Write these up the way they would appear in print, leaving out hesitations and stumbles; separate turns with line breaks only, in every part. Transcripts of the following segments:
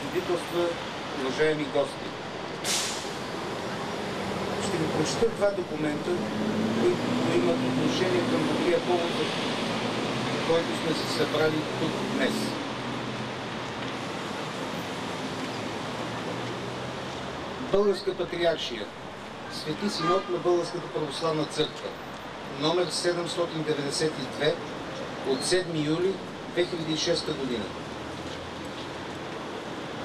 превъзходителства, уважаеми гости! Ще ви прочета два документа, които имат отношение към добрия повод, за който сме се събрали тук днес. Българска патриаршия, Свети Синод на Българската православна църква, номер 792 от 7 юли 2006 година.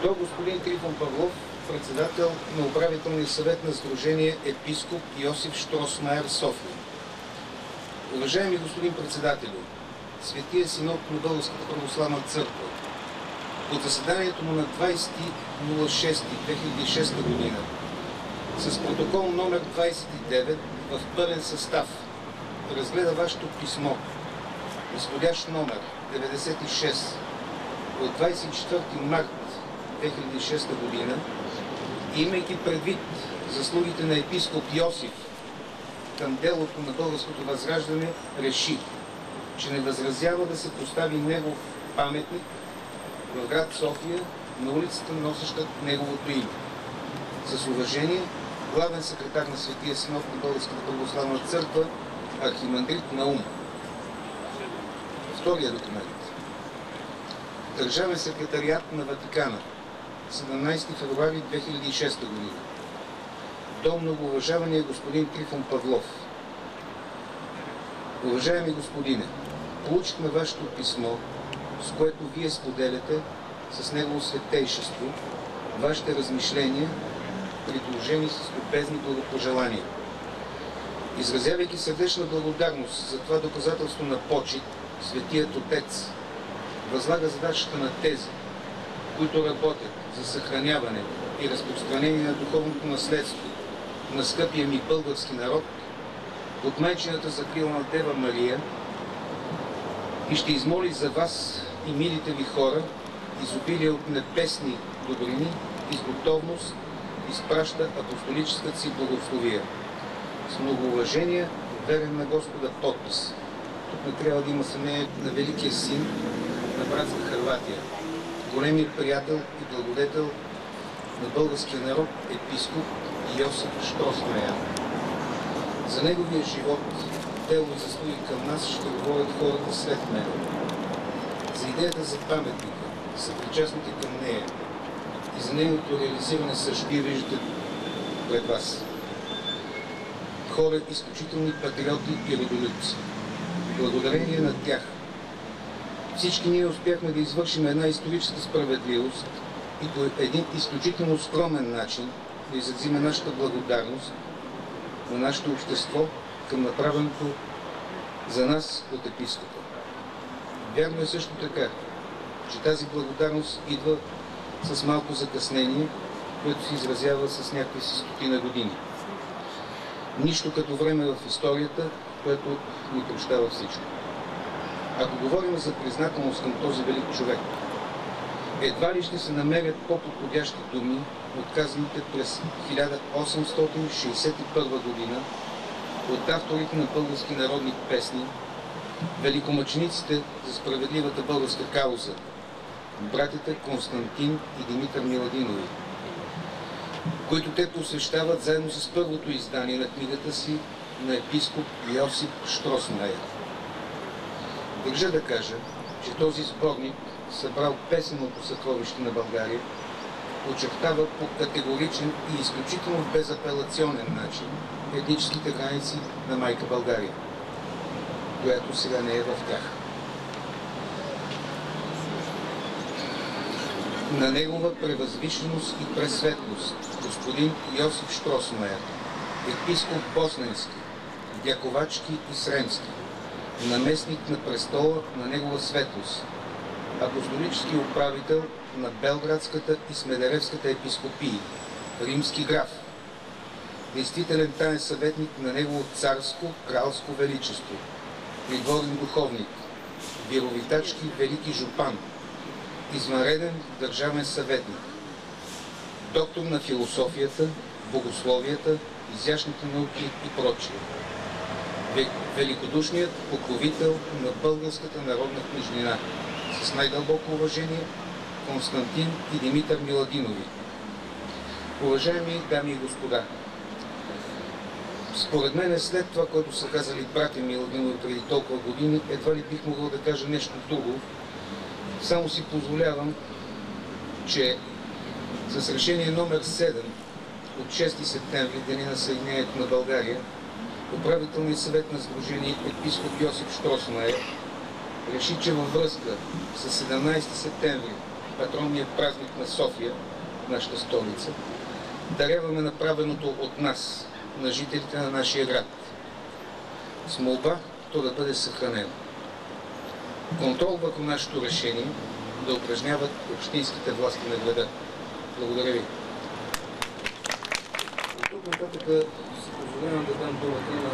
До господин Трифон Павлов, председател на управителния съвет на Сдружение Епископ Йосиф Щросмайер, София. Уважаеми господин председателю, Светия Синод на Българската православна църква, от заседанието му на 20.06.2006 година с протокол номер 29 в пълен състав разгледа вашето писмо, изходящ номер 96 от 24 март 2006 година, имайки предвид заслугите на епископ Йосиф към делото на Българското възраждане, реши, че не възразява да се постави негов паметник в град София на улицата, носеща неговото име. С уважение, главен секретар на Светия Синод на Българската православна църква, архимандрит Наум. Втория документ. Държавен секретариат на Ватикана, 17 февруари 2006 година. До многоуважавания господин Трифон Павлов. Уважаеми господине, получихме вашето писмо, с което вие споделяте с негово светейшество вашите размишления, придружени с любезни благопожелания. Изразявайки сърдечна благодарност за това доказателство на почит, Светият Отец възлага задачата на тези, които работят за съхраняване и разпространение на духовното наследство на скъпия ми български народ от майчината закрилна Дева Мария, и ще измоли за вас и милите ви хора изобилие от небесни добрини и с готовност изпраща апостолическата си благословия. С многоуважение, верен на Господа подпис. Тук не трябва да има съмнение на великия син на братска Хърватия, големият приятел и благодетел на българския народ, епископ Йосиф Щросмайер. За неговия живот, дело и заслуги към нас ще говорят хората след мен. За идеята за паметника, съпричастните към нея и за нейното реализиране също вие виждате пред вас. Хора изключителни патриоти и родолюбци. Благодарение на тях всички ние успяхме да извършим една историческа справедливост и по един изключително скромен начин да изразиме нашата благодарност на нашето общество към направеното за нас от епископа. Вярно е също така, че тази благодарност идва с малко закъснение, което се изразява с някакви си стотина години. Нищо като време в историята, което ни прощава всичко. Ако говорим за признателност към този велик човек, едва ли ще се намерят по-подходящи думи от казаните през 1861 година от авторите на български народни песни, великомъчениците за справедливата българска кауза, братята Константин и Димитър Миладинови, които те посвещават заедно с първото издание на книгата си на епископ Йосиф Щросмайер. Държа да кажа, че този сборник, събрал песенното съкровище на България, очертава по категоричен и изключително безапелационен начин етническите граници на майка България, която сега не е в тях. На негова превъзвишеност и пресветлост господин Йосиф Щросмайер, епископ Босненски, Дяковачки и Сремски, наместник на престола на негова светлост, апостолически управител на Белградската и Смедеревската епископии, римски граф, действителен таен съветник на негово царско, кралско величество, придворен духовник, вировитачки велики жупан, извънреден държавен съветник, доктор на философията, богословията, изящните науки и прочие. Великодушният покровител на българската народна книжнина, с най-дълбоко уважение Константин и Димитър Миладинови. Уважаеми дами и господа, според мен след това, което са казали братя Миладинови преди толкова години, едва ли бих могъл да кажа нещо друго. Само си позволявам, че с решение номер 7 от 6 септември, Деня на Съединението на България, Управителният съвет на Сдружение епископ Йосиф Щросмайер реши, че във връзка с 17 септември, патронният празник на София, нашата столица, даряваме направеното от нас, на жителите на нашия град, с молба то да бъде съхранено. Контрол върху нашето решение да упражняват общинските власти на града. Благодаря ви. От тук нататък си позволявам да дам думата на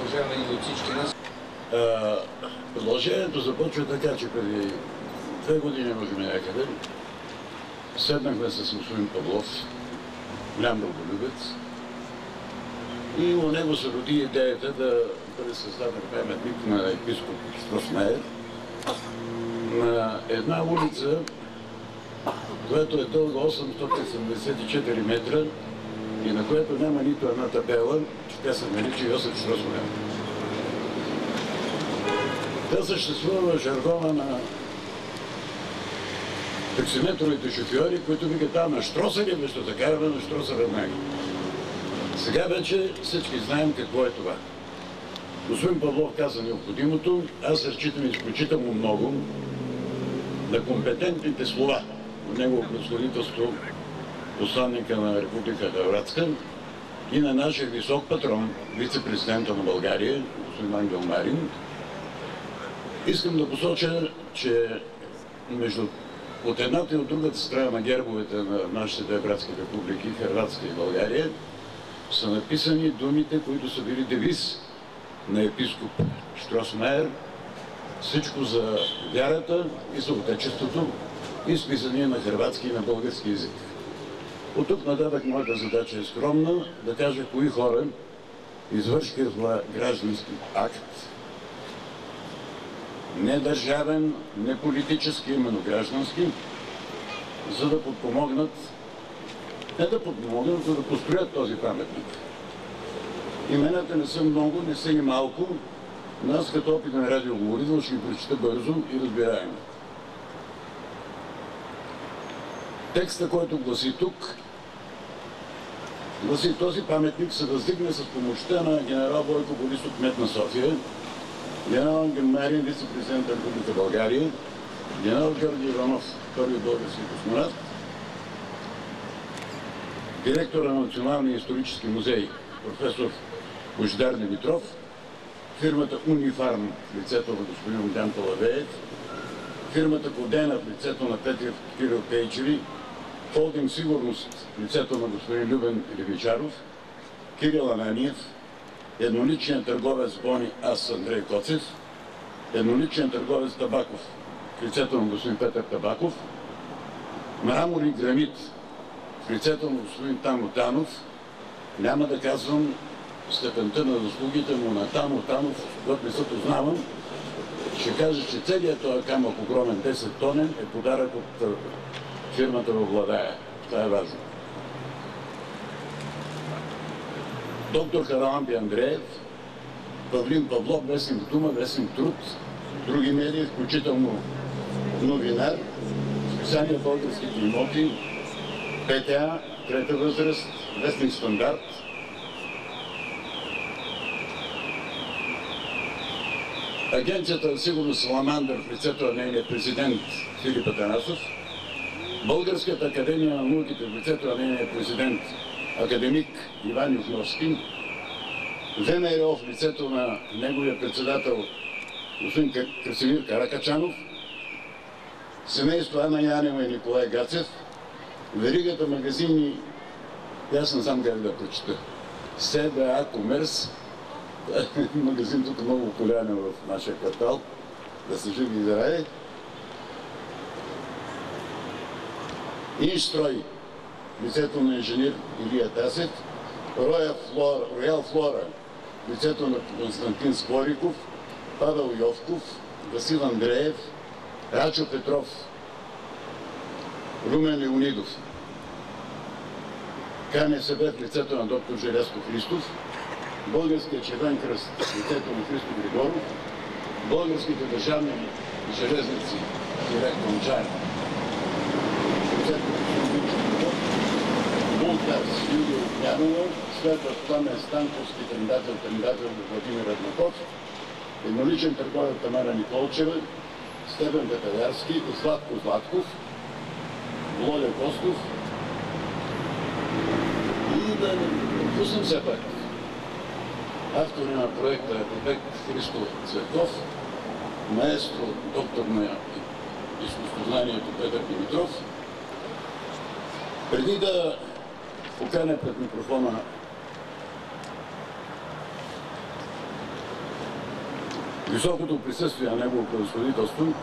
уважавани от всички нас.
Продължението започва така, че преди 2 години, може би някъде, седнахме с господин Павлов, голям дълголюбец, и у него се роди идеята да бъде създаден паметник на епископ Щросмайер на една улица, която е дълга 874 метра и на която няма нито една табела, че тя се нарича Йосиф Щросмайер. Тя съществува в жаргона на таксиметровите шофьори, които викат на Щросър, вместо да караме на Щросър веднага. Сега вече всички знаем какво е това. Господин Павлов каза необходимото, аз разчитам изключително много на компетентните слова от негово превъзходителство, посланника на Република Хърватска, и на нашия висок патрон, вице-президента на България, господин Ангел Марин. Искам да посоча, че от едната и от другата страна на гербовете на нашите две братски републики, Хърватска и България, са написани думите, които са били девиз на епископ Щросмайер: всичко за вярата и за отечеството, изписани на хърватски и на български език. От тук нататък моята задача е скромна, да кажа кои хора извършиха това граждански акт, не държавен, не политически, именно граждански, за да подпомогнат, за да построят този паметник. Имената не са много, не са и малко, но аз като опитен радиоговорител ще ги прочета бързо и разбираемо. Текста, който гласи тук, гласи: този паметник се въздигне с помощта на генерал Бойко Борисов, кмет на София, генерал Ангел Марин, вице-президент на Република България, генерал Георги Иванов, първи български космонавт, директора на Националния исторически музей, професор Божидар Димитров, фирмата Унифарм в лицето на господин Огнян Палавеев, фирмата Кодена в лицето на Петър Кирил Пейчеви, Холдинг Сигурност в лицето на господин Любен Ревичаров, Кирил Ананиев, едноличният търговец Бони Ас Андрей Коцев, едноличният търговец Табаков в лицето на господин Петър Табаков, Мрамор и гранит в лицето на господин Тамо Танов. Няма да казвам степента на заслугите му на Тамо Танов, който не се познавам. Ще кажа, че целият този камък, огромен 10 тонен, е подарък от фирмата в Владая. Това е важно. Доктор Харалампи Андреев, Павлин Павлов, вестник Дума, вестник Труд, други медии, включително новинар, списание Българските имоти, ПТА, Трета възраст, вестник Стандарт, Агенцията за сигурност Саламандър в лицето на нейния президент Филип Атанасов, Българската академия на науките в лицето на нейния президент академик Иван Юхновски, ВМРО в лицето на неговия председател господин Красимир Каракачанов, семейство Ана Янева и Николай Гацев, веригата магазини, аз не знам как да прочета, СДА Комерс, магазин тук много популярен в нашия квартал, да се живи и здраве, Инстрой, лицето на инженер Илия Тасев, Роял Флора, лицето на Константин Скориков, Павел Йовков, Васил Андреев, Рачо Петров, Румен Леонидов, КНСБ в лицето на доктор Желязко Христов, Българския червен кръст в лицето на Христо Григоров, Българските държавни железници, директор Джар, Бултарс, Юлия Огнянова, следват Пламен Станков, стипендиател Владимир Еднаков, едноличен търговец Тамара Николчева, Степан Петелярски, Златко Златков, Володя Костов и да не пуснем все пак автори на проекта архитект Христо Цветков, маестро, доктор на изкуствознанието Петър Димитров. Преди да поканя пред микрофона високото присъствие на негово превъзходителство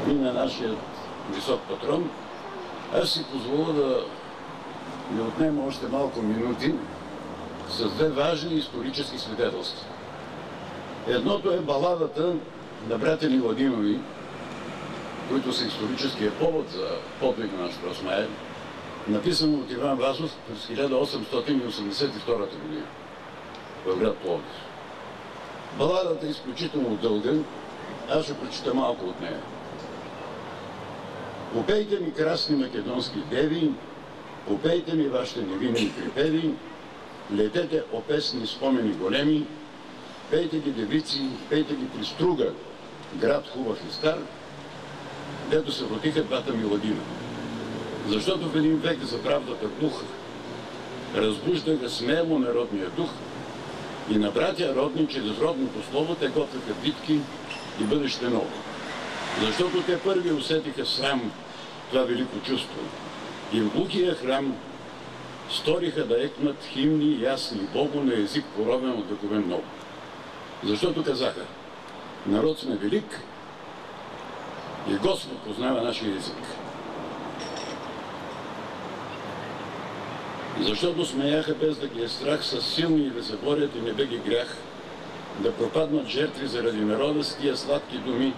и на нашия висок патрон, аз си позволя да ми отнема още малко минути с две важни исторически свидетелства. Едното е баладата на братя Миладинови, които са историческия повод за подвига на Щросмайер, написано от Иван Вазов през 1882 година в град Пловдив. Баладата е изключително дълга, аз ще прочита малко от нея. Попейте ми, красни македонски деви, попейте ми вашите невинни припеви, летете опесни спомени големи, пейте ги девици, пейте ги при Струга, град хубав и стар, дето се родиха двата Миладина. Защото в един век за правдата дух разбуждаха смело народния дух и на братя родни чрез родното слово те готвяха битки и бъдеще ново. Защото те първи усетиха срам това велико чувство и в глухия храм сториха да екнат химни ясни Богу на език поробен от векове много. Защото казаха, народ сме велик и Господ познава нашия език. Защото смеяха без да ги е страх, с силни и да се борят и не бе ги грях, да пропаднат жертви заради народа с тия сладки думи,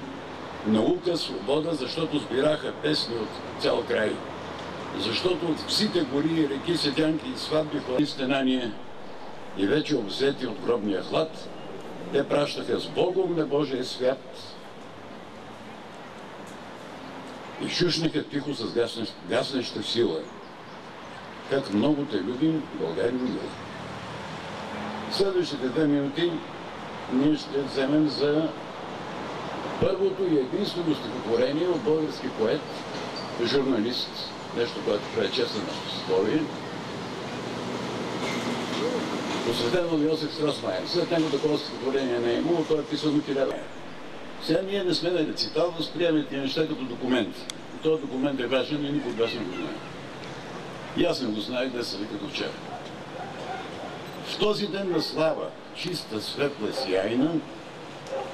наука, свобода, защото сбираха песни от цял край. Защото от всите гори, реки, седянки и сватби хора стенания и вече обзети от гробния хлад, те пращаха с Богом на Божия свят и шушнаха тихо с гаснеща сила. Как много те любим, България мила. Следващите 2 минути ние ще вземем за първото и единствено стихотворение от български поет, журналист, нещо, което прави чест на нашето съсловие, посветено на Йосиф Щросмайер. След него такова стихотворение не е имало, той е писано 1000. Сега ние не сме на цитал, възприемаме тия неща като документ. И този документ е важен и никой от вас не го знае. И аз не го знаех, да се ви като вчера. В този ден на слава, чиста, светла, сияйна,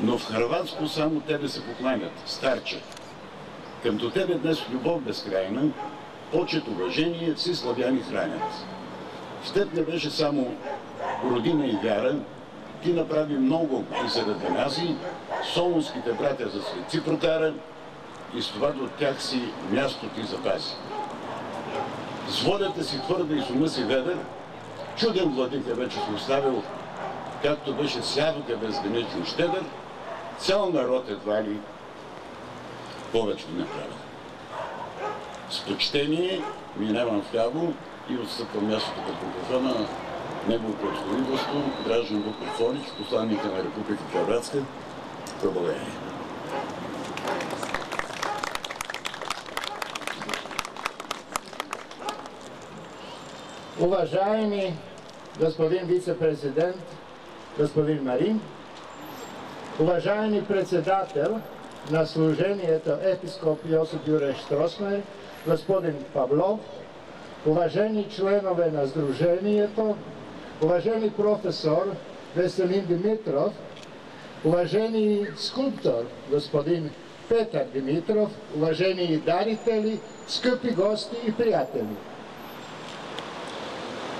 но в Хърватско само тебе се покланят, старче. Къмто тебе днес любов безкрайна, почет, уважение, все славяни хранят. В теб не беше само родина и вяра, ти направи много и заради нази, солунските братя за светци прокара и с това до тях си място ти запази. С волята си твърда и с ума си ведър, чуден владика вече си оставил, както беше сявка безграничен щедър, цял народ едва ли повече не направи. С почтение минавам вляво и отстъпвам мястото като микрофона на негово превъзходителство, граждан Буков Фонич, посланника на Република Хърватска в България.
Уважаеми господин вице-президент, господин Марин, уважаеми председател на служението епископ Йосиф Юрий Щросмайер, господин Павлов, уважени членове на Сдружението, уважени професор Веселин Димитров, уважени скулптор господин Петър Димитров, уважени дарители, скъпи гости и приятели.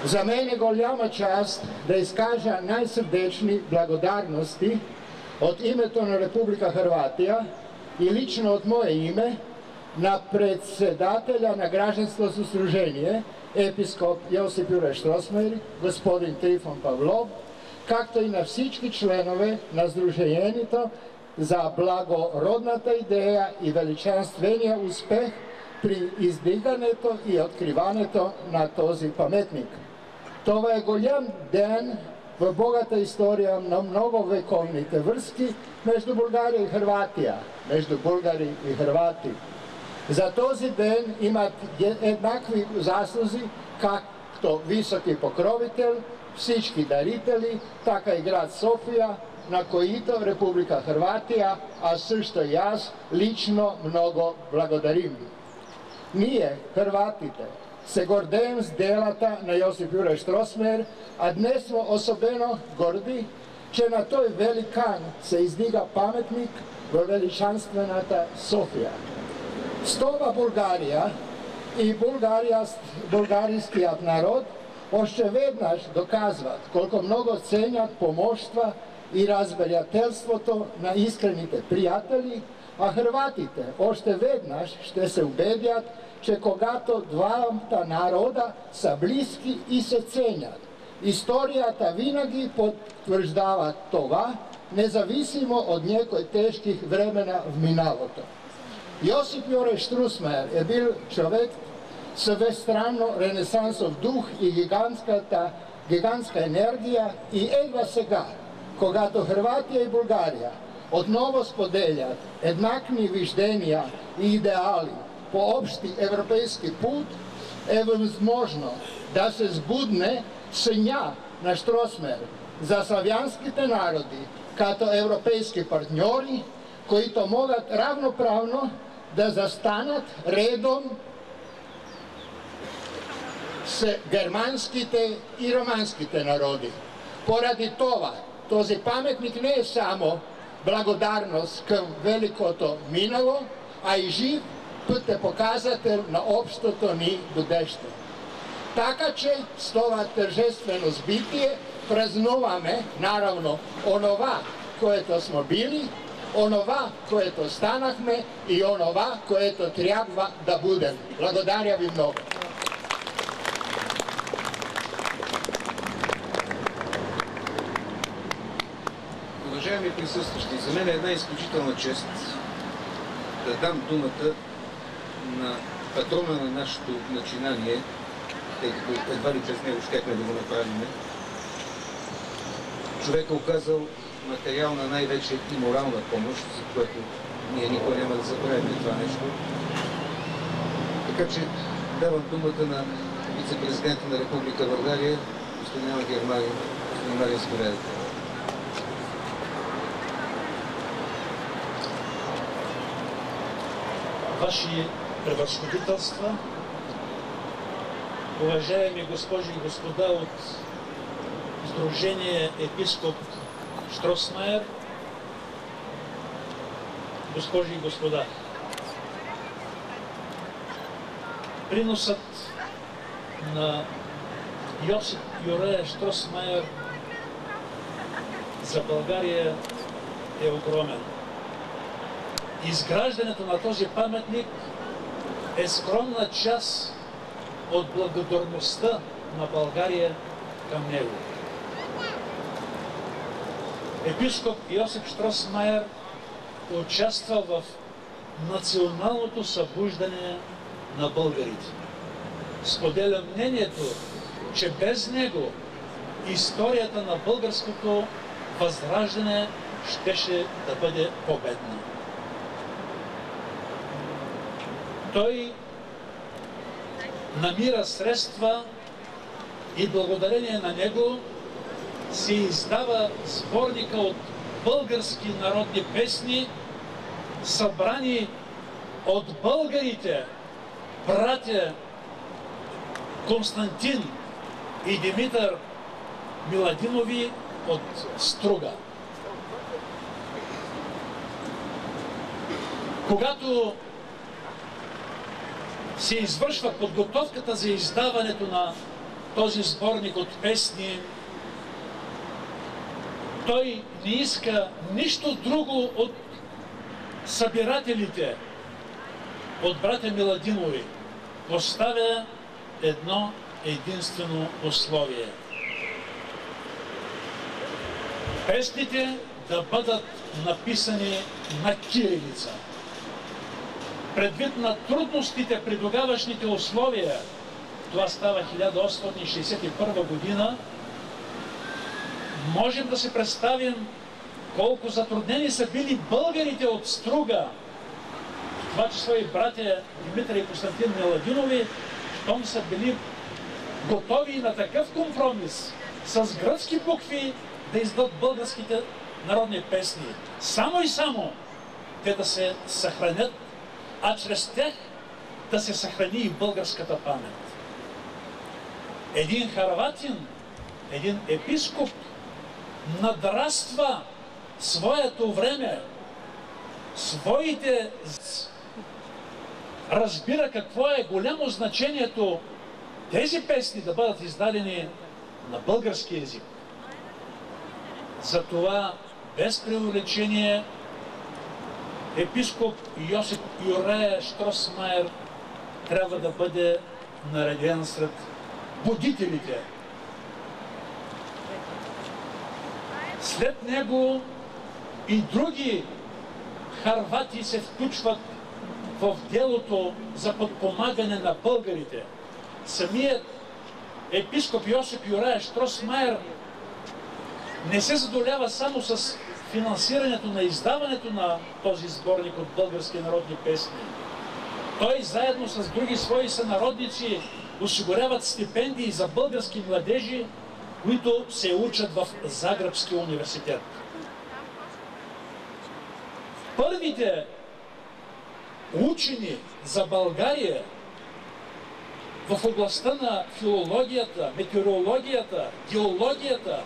За мен е голяма част да изкажа най-сърдечни благодарности от името на Република Хърватия и лично от мое име на председателя на гражданското сдружение, епископ Йосип Юрай Штросмайер, господин Трифон Павлов, както и на всички членове на Сдружението за благородната идея и величествения успех при издигането и откриването на този паметник. Това е голям ден в богата история на многовековните връзки между България и Хърватия, между българи и хървати. За този ден имат еднакви заслуги, както високи покровител, всички дарители, така и град София, на които Република Хърватия, а също и аз, лично много благодарим. Ние, хърватите, се гордеем с делата на Йосип Юрай Штросмайер, а днес сме особено горди, че на той великан се издига паметник във величанствената София. С това България и българският народ още веднъж доказват колко много ценят помощта и разбирателството на искрените приятели, а хърватите още веднъж ще се убедят, че когато двамата народа са близки и се ценят. Историята винаги потвърждава това, независимо от някои тежки времена в миналото. Йосип Юрай Штросмайер е бил човек с всестранно ренесансов дух и гигантска енергия и едва сега, когато Хърватия и България отново споделят еднакви виждения и идеали по общи европейски път, е възможно да се сбудне съня на Штросмайер за славянските народи като европейски партньори, които могат равноправно да застанат редом с германските и романските народи. Поради това, този паметник не е само благодарност към великото минало, а и жив пътепоказател на общото ни бъдеще. Така че с това тържествено събитие празнуваме наравно онова, което сме били, онова, което станахме и онова, което трябва да будем. Благодаря ви много.
Уважаеми присъстващи, за мен е една изключителна чест да дам думата на патрона на нашето начинание, тъй като едва ли през него щяхме да го направим. Човек е оказал материална, най-вече и морална помощ, за което ние никога няма да забравим това нещо. Така че давам думата на вице-президента на Република България, господин Германия. Господин Марин, заповядайте.
Ваши превъзходителства, уважаеми госпожи и господа от Сдружение епископ Штросмайер, госпожи и господа, приносът на Йосип Юрай Штросмайер за България е огромен. Изграждането на този паметник е скромна част от благодарността на България към него. Епископ Йосип Штросмайер участва в националното събуждане на българите. Споделя мнението, че без него историята на българското възраждане щеше да бъде победна. Той намира средства и благодарение на него се издава сборника от български народни песни, събрани от българите, братя Константин и Димитър Миладинови от Струга. Когато се извършва подготовката за издаването на този сборник от песни, той не иска нищо друго от събирателите, от братя Миладинови поставя едно единствено условие. Песните да бъдат написани на кирилица. Предвид на трудностите при тогавашните условия, това става 1861 година, можем да се представим колко затруднени са били българите от Струга, в това число и братя Димитър и Константин Миладинови, щом са били готови на такъв компромис с гръцки букви да издадат българските народни песни. Само и само те да се съхранят, а чрез тях да се съхрани и българската памет. Един харватин, един епископ надраства своето време, разбира какво е голямо значението тези песни да бъдат издадени на български език. Затова, без преувеличение, епископ Йосип Юрая Щросмайер трябва да бъде нареден сред будителите. След него и други харвати се включват в делото за подпомагане на българите. Самият епископ Йосип Юрая Щросмайер не се задоволява само с финансирането на издаването на този сборник от български народни песни. Той заедно с други свои сънародници осигуряват стипендии за български младежи, които се учат в Загребския университет. Първите учени за България в областта на филологията, метеорологията, геологията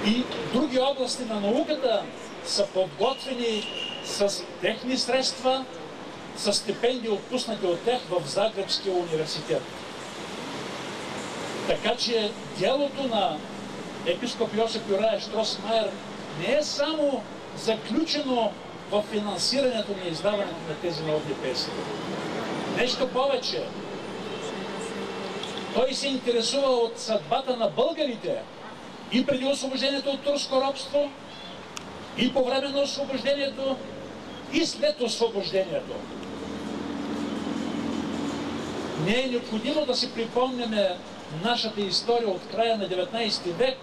и други области на науката са подготвени с техни средства, с стипендии отпуснати от тях в Загребския университет. Така че делото на епископ Йосип Юрая Щросмайер не е само заключено в финансирането на издаването на тези народни песни. Нещо повече. Той се интересува от съдбата на българите и преди освобождението от турско робство, и по време на освобождението, и след освобождението. Не е необходимо да си припомняме нашата история от края на 19 век,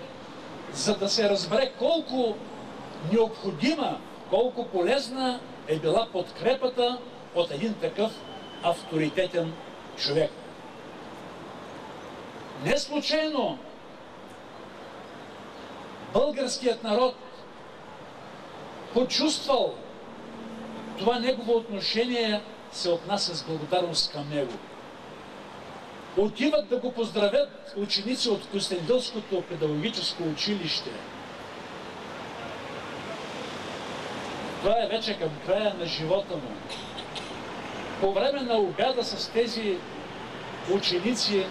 за да се разбере колко необходима, колко полезна е била подкрепата от един такъв авторитетен човек. Не случайно българският народ почувствал това негово отношение, се отнася с благодарност към него. Отиват да го поздравят ученици от Кюстендилското педагогическо училище. Това е вече към края на живота му. По време на обяда с тези ученици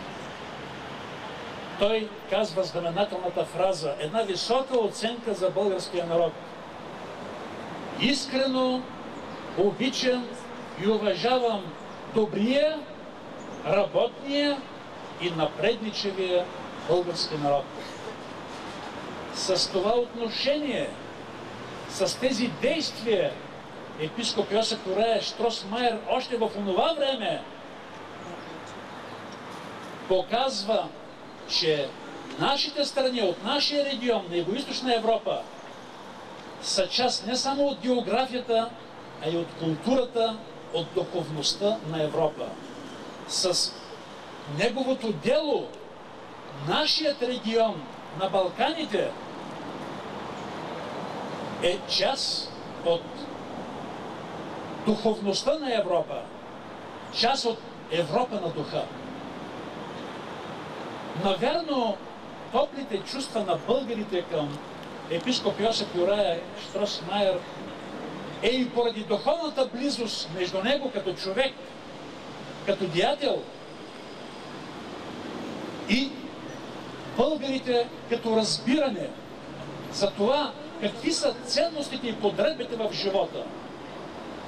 той казва знаменателната фраза, една висока оценка за българския народ. Искрено обичам и уважавам добрия, работния и напредничевия български народ. С това отношение, с тези действия, епископ Йосип Юрая Щросмайер още в онова време показва, че нашите страни от нашия регион на Югоизточна Европа са част не само от географията, а и от културата, от духовността на Европа. С неговото дело, нашият регион на Балканите е част от духовността на Европа, част от Европа на духа. Навярно, топлите чувства на българите към епископ Йосип Юрая Щросмайер е и поради духовната близост между него като човек, като деятел и българите като разбиране за това какви са ценностите и подредбите в живота.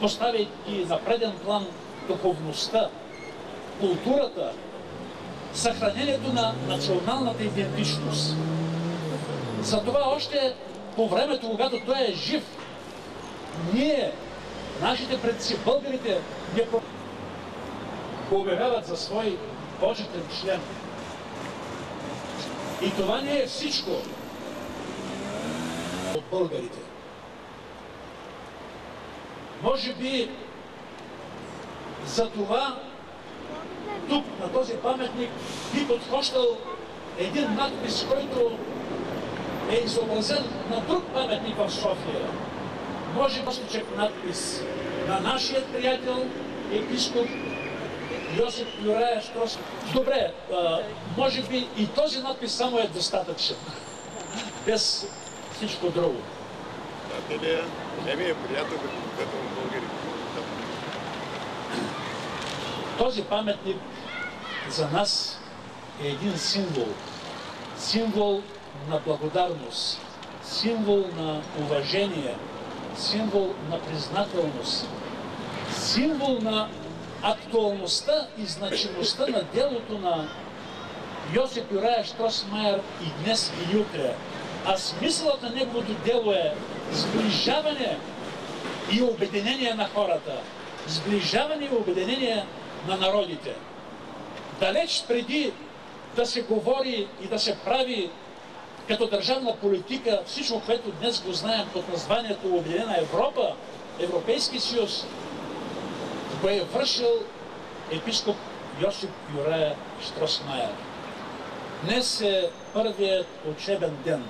поставяйки на преден план духовността, културата, съхранението на националната идентичност. Затова още по времето, когато той е жив, ние, нашите предци, българите, го обявяват за свой почетен член. И това не е всичко от българите. Може би за това тук, на този паметник, би подхождал един надпис, който е изобразен на друг паметник в София. Може постичек надпис на нашия приятел, епископ Йосип Юрая Штрос. Добре, може би и този надпис само е достатъчен, без всичко друго.
Ми е приятел като българи.
Този паметник за нас е един символ. Символ на благодарност, символ на уважение, символ на признателност, символ на актуалността и значимостта на делото на Йосип Юрая Штросмайер и днес и утре. А смисълът на неговото дело е сближаване и обединение на хората, сближаване и обединение на народите. Далеч преди да се говори и да се прави като държавна политика всичко, което днес го знаем под названието Обединена Европа, Европейски съюз, го е вършил епископ Йосип Юрая Штросмайер. Днес е първият учебен ден.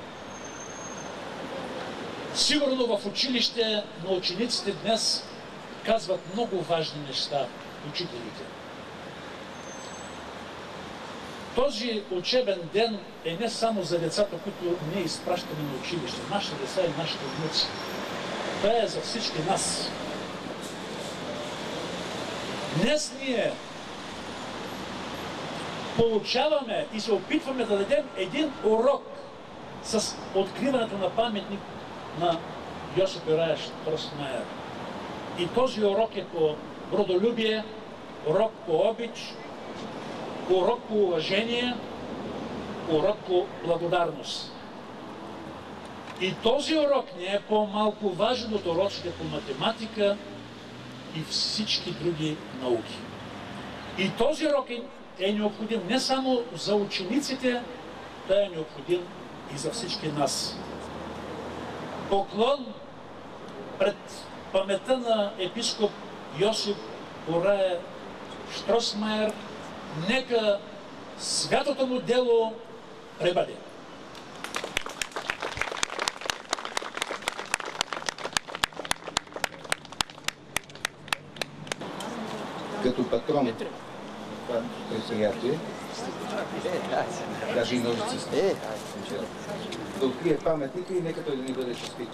Сигурно в училище на учениците днес казват много важни неща учителите. Този учебен ден е не само за децата, които ние изпращаме на училище, нашите деца и нашите внуци. Това е за всички нас. Днес ние получаваме и се опитваме да дадем един урок с откриването на паметник на Йосип Юрая Штросмайер. И този урок е по родолюбие, урок по обич, урок по уважение, урок по благодарност. И този урок не е по-малко важен от уроците по математика и всички други науки. И този урок е необходим не само за учениците, той е необходим и за всички нас. Поклон пред паметта на епископ Йосип Юрая Штросмайер, нека святото му дело пребъде.
Като патрон на това предприятие, даже и ножици да открие паметника и нека той да ни бъде честит.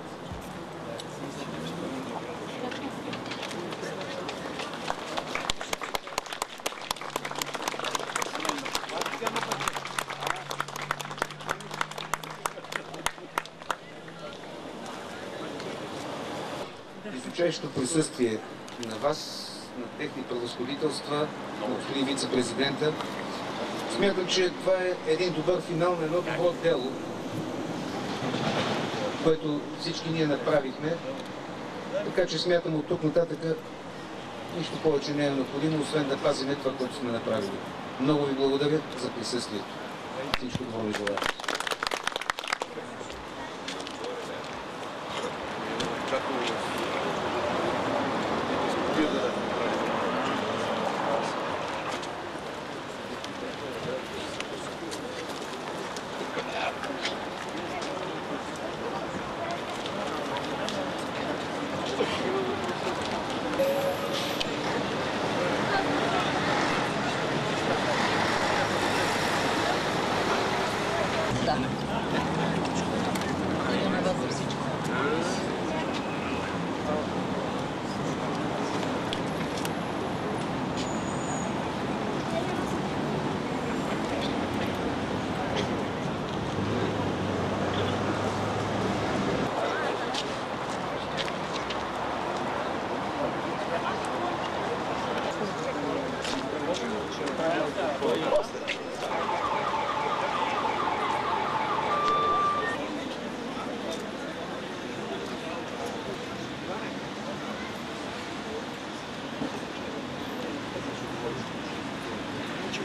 Изучащо присъствие на вас, на техни превъзходителства, на господин вице-президента. Смятам, че това е един добър финал на едно добро дело, което всички ние направихме. Така че смятам от тук нататък нищо повече не е необходимо, освен да пазим това, което сме направили. Много ви благодаря за присъствието. Всичко добро ви желая.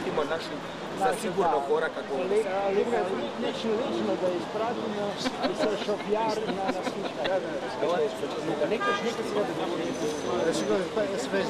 Ćemo našli za sigurno hora kako ovo.
Lično da ispratimo i sa šofjar na naslušanje.
Nekaj se da sve.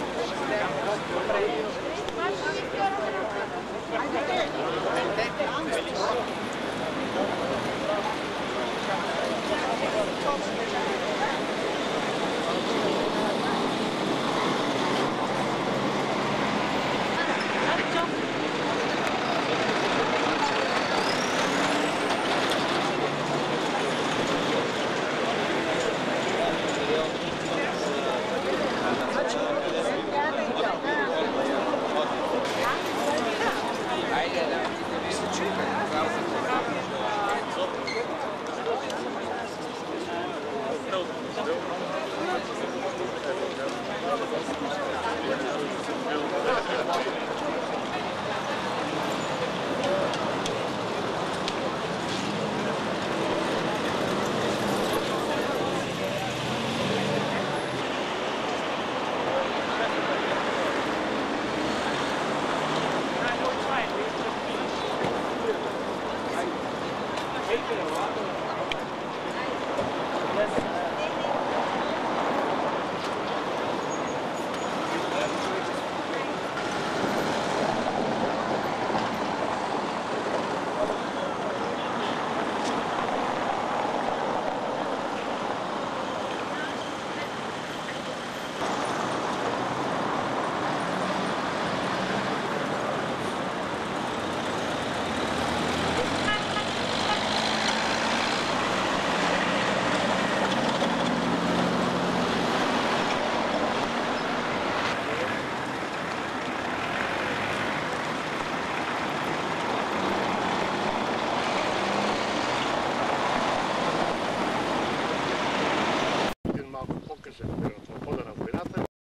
Малко по-късен период.